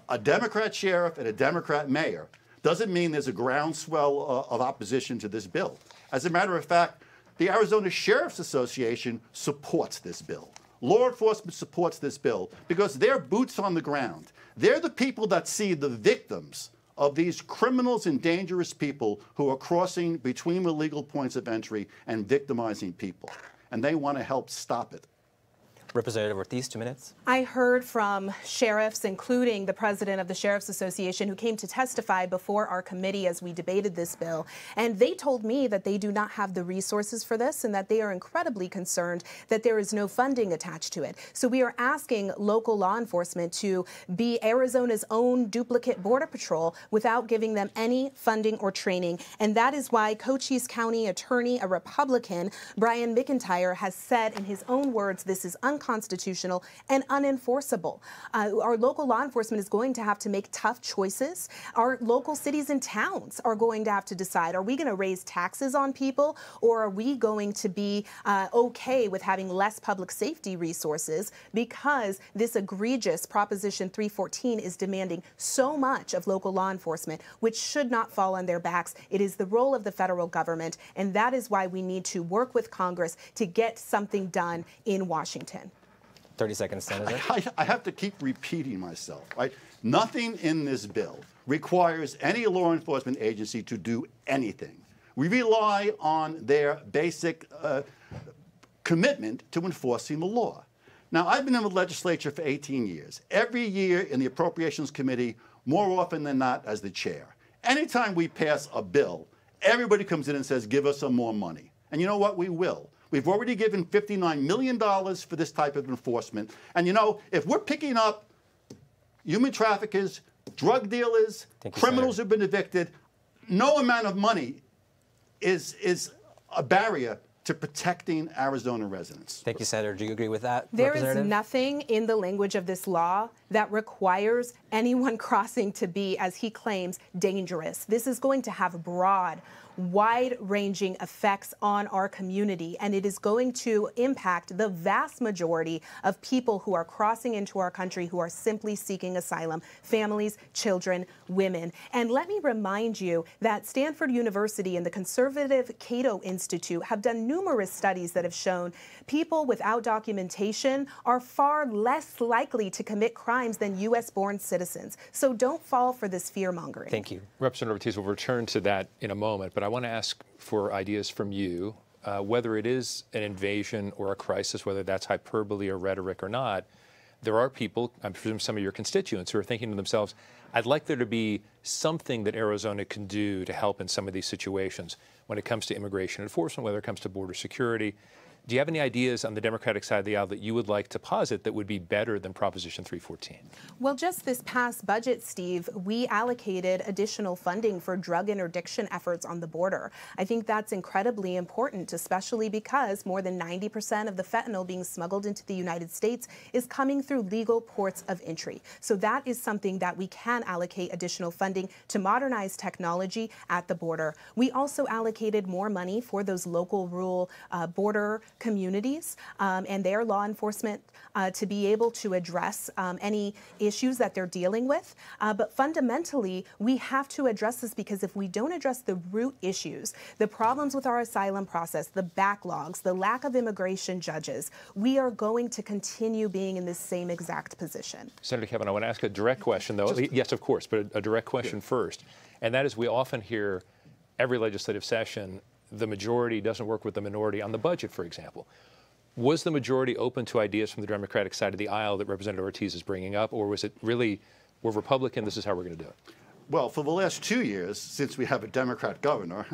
[SPEAKER 3] a Democrat sheriff and a Democrat mayor doesn't mean there's a groundswell of opposition to this bill. As a matter of fact, the Arizona Sheriff's Association supports this bill. Law enforcement supports this bill because they're boots on the ground. They're the people that see the victims of these criminals and dangerous people who are crossing between illegal points of entry and victimizing people. And they want to help stop it.
[SPEAKER 2] Representative Ortiz, 2 minutes.
[SPEAKER 4] I heard from sheriffs, including the president of the Sheriff's Association, who came to testify before our committee as we debated this bill. And they told me that they do not have the resources for this and that they are incredibly concerned that there is no funding attached to it. So we are asking local law enforcement to be Arizona's own duplicate border patrol without giving them any funding or training. And that is why Cochise County Attorney, a Republican, Brian McIntyre, has said in his own words, this is unconstitutional and unenforceable. Our local law enforcement is going to have to make tough choices. Our local cities and towns are going to have to decide, are we going to raise taxes on people, or are we going to be okay with having less public safety resources, because this egregious Proposition 314 is demanding so much of local law enforcement, which should not fall on their backs. It is the role of the federal government, and that is why we need to work with Congress to get something done in Washington.
[SPEAKER 2] 30 seconds, Senator.
[SPEAKER 3] I have to keep repeating myself, right? Nothing in this bill requires any law enforcement agency to do anything. We rely on their basic commitment to enforcing the law. Now, I've been in the legislature for 18 years. Every year in the Appropriations Committee, more often than not as the chair. Anytime we pass a bill, everybody comes in and says, give us some more money. And you know what? We will. We've already given $59 million for this type of enforcement. And you know, if we're picking up human traffickers, drug dealers, criminals who've been evicted, no amount of money is a barrier to protecting Arizona residents.
[SPEAKER 2] Thank you, Senator. Do you agree with that?
[SPEAKER 4] There is nothing in the language of this law that requires anyone crossing to be, as he claims, dangerous. This is going to have broad, wide-ranging effects on our community, and it is going to impact the vast majority of people who are crossing into our country who are simply seeking asylum: families, children, women. And let me remind you that Stanford University and the conservative Cato Institute have done numerous studies that have shown people without documentation are far less likely to commit crimes than U.S.-born citizens. So don't fall for this fear-mongering.
[SPEAKER 2] Thank you.
[SPEAKER 1] Representative Ortiz, we'll return to that in a moment, but I want to ask for ideas from you, whether it is an invasion or a crisis, whether that's hyperbole or rhetoric or not. There are people, I presume some of your constituents, who are thinking to themselves, I'd like there to be something that Arizona can do to help in some of these situations when it comes to immigration enforcement, whether it comes to border security. Do you have any ideas on the Democratic side of the aisle that you would like to posit that would be better than Proposition 314?
[SPEAKER 4] Well, just this past budget, Steve, we allocated additional funding for drug interdiction efforts on the border. I think that's incredibly important, especially because more than 90% of the fentanyl being smuggled into the United States is coming through legal ports of entry. So that is something that we can allocate additional funding to modernize technology at the border. We also allocated more money for those local rural border communities and their law enforcement to be able to address any issues that they're dealing with. But fundamentally, we have to address this because if we don't address the root issues, the problems with our asylum process, the backlogs, the lack of immigration judges, we are going to continue being in this same exact position.
[SPEAKER 1] Senator Kevin, I want to ask a direct question, though. Yes, of course, but a direct question first. And that is, we often hear every legislative session, the majority doesn't work with the minority on the budget, for example. Was the majority open to ideas from the Democratic side of the aisle that Representative Ortiz is bringing up, or was it really, we're Republican, this is how we're going to do it?
[SPEAKER 3] Well, for the last 2 years, since we have a Democrat governor,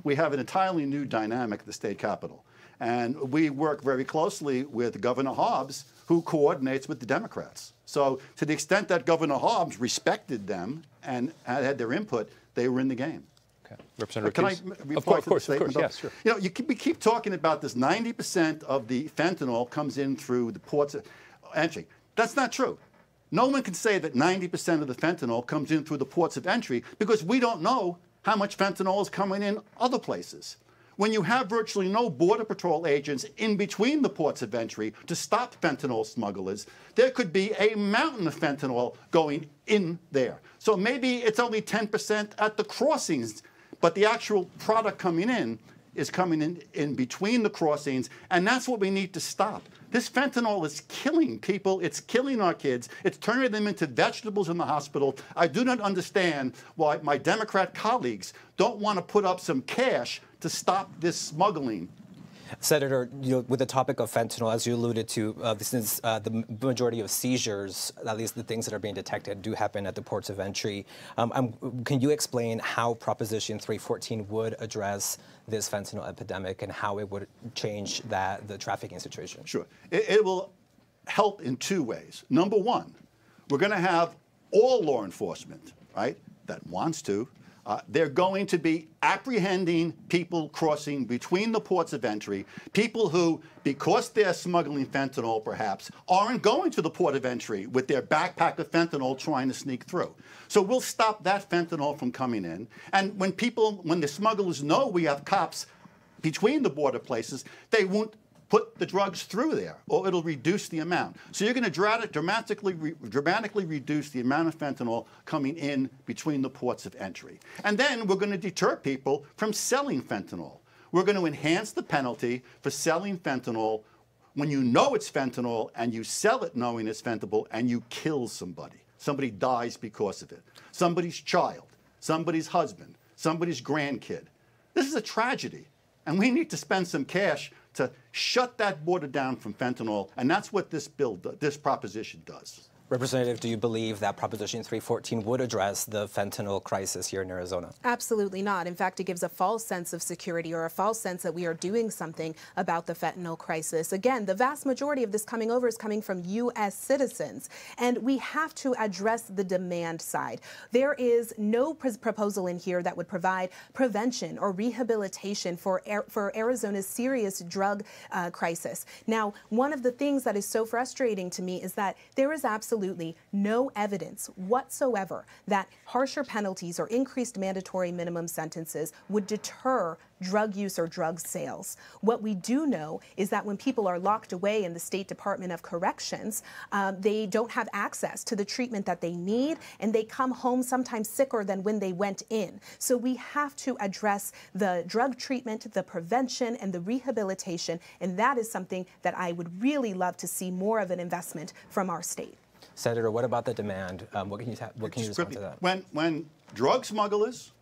[SPEAKER 3] we have an entirely new dynamic at the state capitol. And we work very closely with Governor Hobbs, who coordinates with the Democrats. So to the extent that Governor Hobbs respected them and had their input, they were in the game.
[SPEAKER 1] Okay. Representative
[SPEAKER 3] Can
[SPEAKER 1] Ortiz?
[SPEAKER 3] I reply to the statement?
[SPEAKER 1] Yes, sure.
[SPEAKER 3] You know, we keep talking about this 90% of the fentanyl comes in through the ports of entry. That's not true. No one can say that 90% of the fentanyl comes in through the ports of entry because we don't know how much fentanyl is coming in other places. When you have virtually no Border Patrol agents in between the ports of entry to stop fentanyl smugglers, there could be a mountain of fentanyl going in there. So maybe it's only 10% at the crossings, but the actual product coming in is coming in between the crossings, and that's what we need to stop. This fentanyl is killing people. It's killing our kids. It's turning them into vegetables in the hospital. I do not understand why my Democrat colleagues don't want to put up some cash to stop this smuggling.
[SPEAKER 2] Senator, with the topic of fentanyl, as you alluded to, since the majority of seizures, at least the things that are being detected, do happen at the ports of entry, can you explain how Proposition 314 would address this fentanyl epidemic and how it would change the trafficking situation?
[SPEAKER 3] Sure. It will help in two ways. Number one, we're going to have all law enforcement, right, that wants to. They're going to be apprehending people crossing between the ports of entry, people who, because they're smuggling fentanyl perhaps, aren't going to the port of entry with their backpack of fentanyl trying to sneak through. So we'll stop that fentanyl from coming in. And when the smugglers know we have cops between the border places, they won't put the drugs through there, or it'll reduce the amount. So you're going to dramatically reduce the amount of fentanyl coming in between the ports of entry. And then we're going to deter people from selling fentanyl. We're going to enhance the penalty for selling fentanyl when you know it's fentanyl and you sell it knowing it's fentanyl and you kill somebody. Somebody dies because of it. Somebody's child, somebody's husband, somebody's grandkid. This is a tragedy, and we need to spend some cash to shut that border down from fentanyl, and that's what this proposition does.
[SPEAKER 2] Representative, do you believe that Proposition 314 would address the fentanyl crisis here in Arizona?
[SPEAKER 4] Absolutely not. In fact, it gives a false sense of security or a false sense that we are doing something about the fentanyl crisis. Again, the vast majority of this coming over is coming from U.S. citizens, and we have to address the demand side. There is no proposal in here that would provide prevention or rehabilitation for Arizona's serious drug crisis. Now, one of the things that is so frustrating to me is that there is absolutely no evidence whatsoever that harsher penalties or increased mandatory minimum sentences would deter drug use or drug sales. What we do know is that when people are locked away in the State Department of Corrections, they don't have access to the treatment that they need, and they come home sometimes sicker than when they went in. So we have to address the drug treatment, the prevention, and the rehabilitation, and that is something that I would really love to see more of an investment from our state.
[SPEAKER 2] Senator, what about the demand? What can you respond to that?
[SPEAKER 3] When drug smugglers,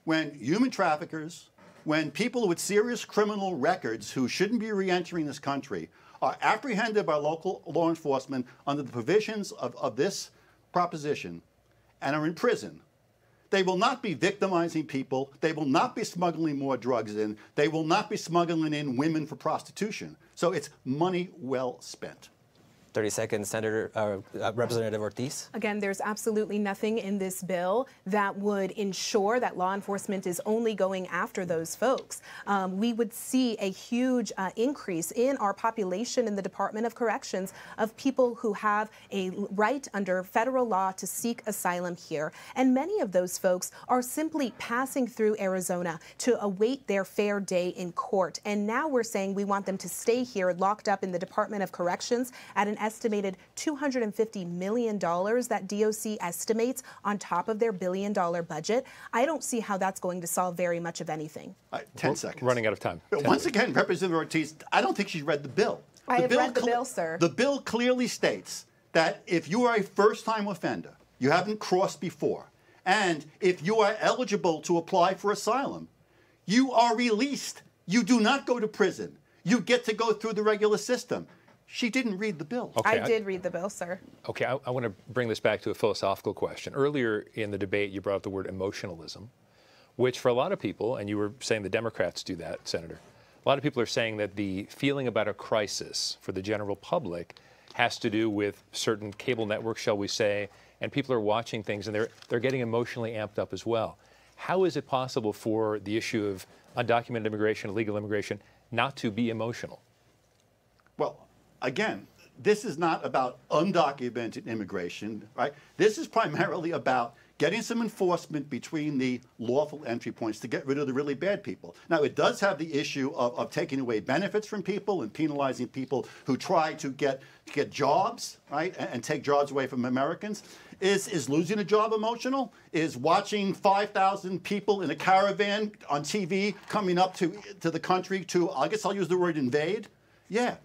[SPEAKER 3] when human traffickers, when people with serious criminal records who shouldn't be re-entering this country are apprehended by local law enforcement under the provisions of this proposition and are in prison, They will not be victimizing people. They will not be smuggling more drugs in. They will not be smuggling in women for prostitution. So it's money well spent.
[SPEAKER 2] 30 seconds, Representative Ortiz.
[SPEAKER 4] Again, there's absolutely nothing in this bill that would ensure that law enforcement is only going after those folks. We would see a huge increase in our population in the Department of Corrections of people who have a right under federal law to seek asylum here. And many of those folks are simply passing through Arizona to await their fair day in court. And now we're saying we want them to stay here locked up in the Department of Corrections at an estimated $250 million that DOC estimates on top of their billion-dollar budget. I don't see how that's going to solve very much of anything.
[SPEAKER 3] 10 seconds.
[SPEAKER 1] Running out of time.
[SPEAKER 3] Once again, Representative Ortiz, I don't think she's read the bill.
[SPEAKER 4] I have read the bill, sir.
[SPEAKER 3] The bill clearly states that if you are a first-time offender, you haven't crossed before, and if you are eligible to apply for asylum, you are released. You do not go to prison. You get to go through the regular system. She didn't read the bill.
[SPEAKER 1] Okay,
[SPEAKER 4] I did read the bill, sir.
[SPEAKER 1] Okay, I want to bring this back to a philosophical question. Earlier in the debate, you brought up the word emotionalism, which for a lot of people, and you were saying the Democrats do that, Senator, a lot of people are saying that the feeling about a crisis for the general public has to do with certain cable networks, shall we say, and people are watching things and they're getting emotionally amped up as well. How is it possible for the issue of undocumented immigration, illegal immigration, not to be emotional?
[SPEAKER 3] Well, again, this is not about undocumented immigration, right? This is primarily about getting some enforcement between the lawful entry points to get rid of the really bad people. Now, it does have the issue of taking away benefits from people and penalizing people who try to get jobs, right, and take jobs away from Americans. Is losing a job emotional? Is watching 5,000 people in a caravan on TV coming up to the country to, I guess I'll use the word invade? Yeah.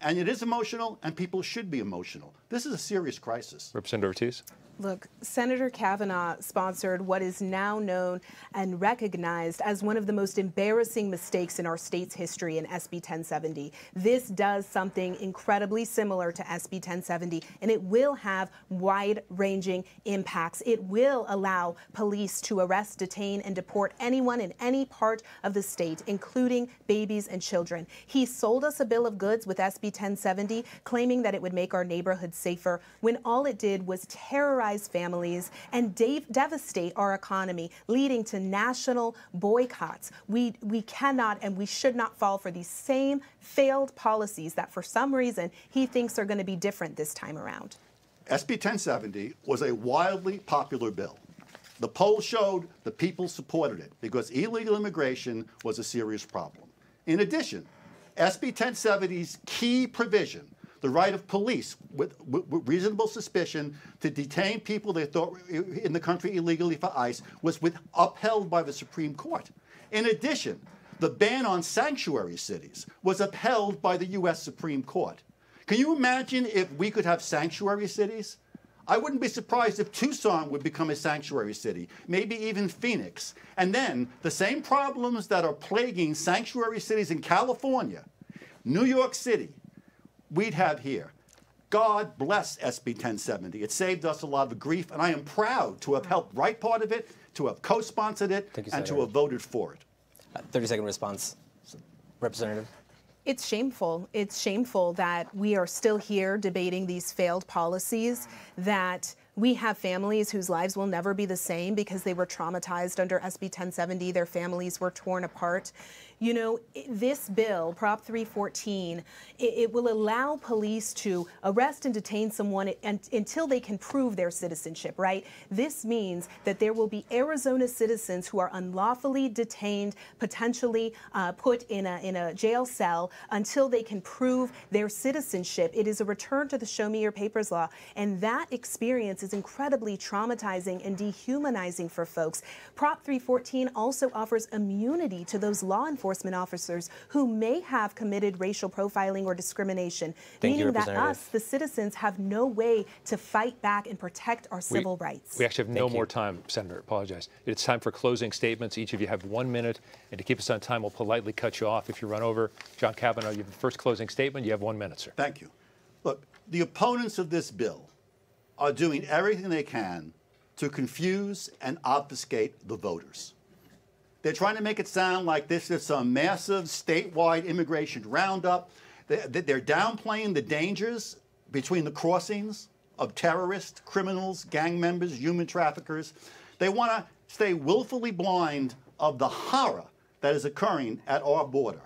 [SPEAKER 3] And it is emotional, and people should be emotional. This is a serious crisis.
[SPEAKER 1] Representative Ortiz?
[SPEAKER 4] Look, Senator Kavanaugh sponsored what is now known and recognized as one of the most embarrassing mistakes in our state's history in SB 1070. This does something incredibly similar to SB 1070, and it will have wide-ranging impacts. It will allow police to arrest, detain, and deport anyone in any part of the state, including babies and children. He sold us a bill of goods with SB 1070, claiming that it would make our neighborhoods safer, when all it did was terrorize families and devastate our economy, leading to national boycotts. We cannot and we should not fall for these same failed policies that for some reason he thinks are going to be different this time around.
[SPEAKER 3] SB 1070 was a wildly popular bill. The polls showed the people supported it because illegal immigration was a serious problem. In addition, SB 1070's key provision, the right of police with reasonable suspicion to detain people they thought were in the country illegally for ICE, was upheld by the Supreme Court. In addition, the ban on sanctuary cities was upheld by the U.S. Supreme Court. Can you imagine if we could have sanctuary cities? I wouldn't be surprised if Tucson would become a sanctuary city, maybe even Phoenix. And then the same problems that are plaguing sanctuary cities in California, New York City, we'd have here. God bless SB 1070. It saved us a lot of grief, and I am proud to have helped write part of it, to have co-sponsored it, and to have voted for it.
[SPEAKER 2] 30-second response. Representative.
[SPEAKER 4] It's shameful. It's shameful that we are still here debating these failed policies, that we have families whose lives will never be the same because they were traumatized under SB 1070. Their families were torn apart. You know, this bill, Prop 314, it will allow police to arrest and detain someone until they can prove their citizenship, right? This means that there will be Arizona citizens who are unlawfully detained, potentially put in a jail cell until they can prove their citizenship. It is a return to the Show Me Your Papers law, and that experience is incredibly traumatizing and dehumanizing for folks. Prop 314 also offers immunity to those law enforcement officers who may have committed racial profiling or discrimination, meaning that us, the citizens, have no way to fight back and protect our civil rights.
[SPEAKER 1] We actually have no more time, Senator. Apologize. It's time for closing statements. Each of you have 1 minute, and to keep us on time, we'll politely cut you off if you run over. John Kavanaugh, you have the first closing statement. You have 1 minute, sir.
[SPEAKER 3] Thank you. Look, the opponents of this bill are doing everything they can to confuse and obfuscate the voters. They're trying to make it sound like this is some massive statewide immigration roundup. They're downplaying the dangers between the crossings of terrorists, criminals, gang members, human traffickers. They want to stay willfully blind of the horror that is occurring at our border.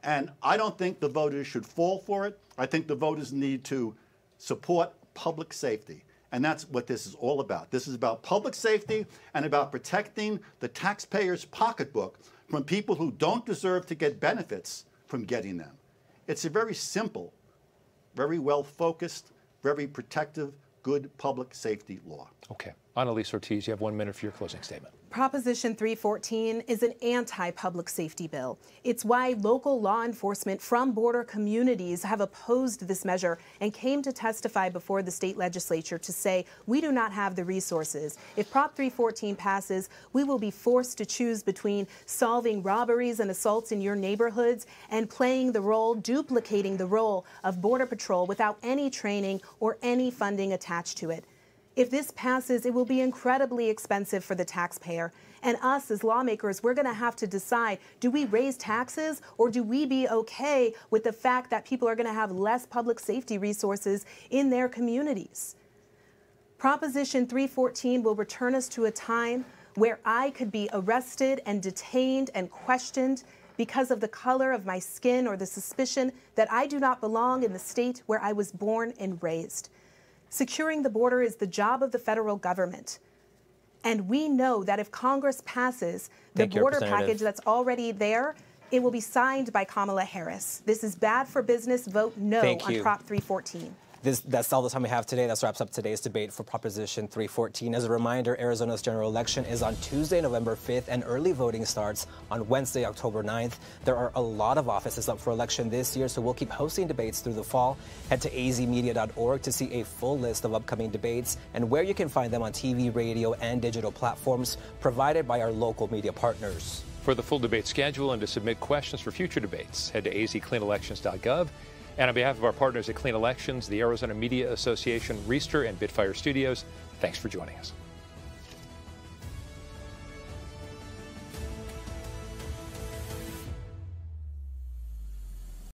[SPEAKER 3] And I don't think the voters should fall for it. I think the voters need to support public safety. And that's what this is all about. This is about public safety and about protecting the taxpayer's pocketbook from people who don't deserve to get benefits from getting them. It's a very simple, very well-focused, very protective, good public safety law.
[SPEAKER 1] Okay. Annalise Ortiz, you have 1 minute for your closing statement.
[SPEAKER 4] Proposition 314 is an anti-public safety bill. It's why local law enforcement from border communities have opposed this measure and came to testify before the state legislature to say, we do not have the resources. If Prop 314 passes, we will be forced to choose between solving robberies and assaults in your neighborhoods and playing the role, duplicating the role of Border Patrol without any training or any funding attached to it. If this passes, it will be incredibly expensive for the taxpayer. And us as lawmakers, we're going to have to decide, do we raise taxes or do we be okay with the fact that people are going to have less public safety resources in their communities? Proposition 314 will return us to a time where I could be arrested and detained and questioned because of the color of my skin or the suspicion that I do not belong in the state where I was born and raised. Securing the border is the job of the federal government. And we know that if Congress passes the border package that's already there, it will be signed by Kamala Harris. This is bad for business. Vote no on Prop 314.
[SPEAKER 2] That's all the time we have today. That wraps up today's debate for Proposition 314. As a reminder, Arizona's general election is on Tuesday, November 5th, and early voting starts on Wednesday, October 9th. There are a lot of offices up for election this year, so we'll keep hosting debates through the fall. Head to azmedia.org to see a full list of upcoming debates and where you can find them on TV, radio, and digital platforms provided by our local media partners.
[SPEAKER 1] For the full debate schedule and to submit questions for future debates, head to azcleanelections.gov. And on behalf of our partners at Clean Elections, the Arizona Media Association, Reister, and Bitfire Studios, thanks for joining us.